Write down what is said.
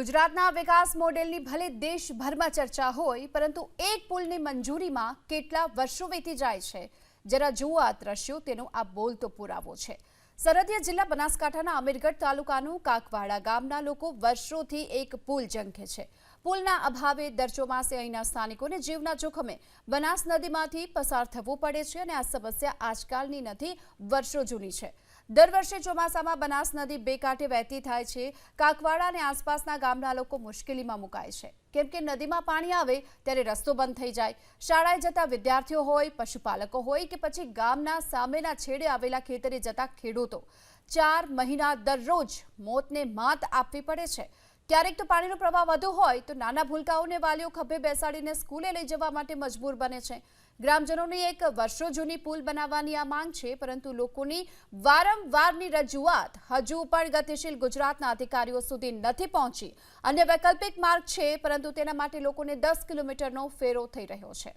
ગુજરાતના વિકાસ મોડેલની ભલે દેશભરમાં ચર્ચા હોય, પરંતુ એક પુલની મંજૂરીમાં કેટલા વર્ષો વીતી જાય છે। જરા જુઓ આ દ્રશ્યો, તેનો આ બોલતો પુરાવો છે। સરહદીય જિલ્લા બનાસકાંઠાના અમીરગઢ તાલુકાનું કાકવાડા ગામના લોકો વર્ષોથી એક પુલ ઝંખે છે। પુલના અભાવે દર ચોમાસે અહીંના સ્થાનિકોને જીવના જોખમે બનાસ નદીમાંથી પસાર થવું પડે છે અને આ સમસ્યા આજકાલની નથી, વર્ષો જૂની છે। દર વર્ષે ચોમાસામાં બનાસ નદી બે કાંઠે વહેતી થાય છે। કાકવાડા અને આસપાસના ગામના લોકો મુશ્કેલીમાં મુકાય છે, કેમ કે નદીમાં પાણી આવે ત્યારે રસ્તો બંધ થઈ જાય। શાળાએ જતા વિદ્યાર્થીઓ હોય, પશુપાલકો હોય કે પછી ગામના સામેના છેડે આવેલા ખેતરે જતા ખેડૂતો 4 મહિના દરરોજ મોતને માત આપવી પડે છે। ક્યારેક તો પાણીનો પ્રવાહ વધુ હોય તો નાના ભૂલકાઓને વાલીઓ ખભે બેસાડીને સ્કૂલે લઈ જવા માટે મજબૂર બને છે। ગ્રામજનોની એક વર્ષો જૂની પુલ બનાવવાની આ માંગ છે, પરંતુ લોકોની વારંવારની રજૂઆત હજુ પણ ગતિશીલ ગુજરાતના અધિકારીઓ સુધી નથી પહોંચી। અન્ય વૈકલ્પિક માર્ગ છે, પરંતુ તેના માટે લોકોને 10 કિલોમીટરનો ફેરો થઈ રહ્યો છે।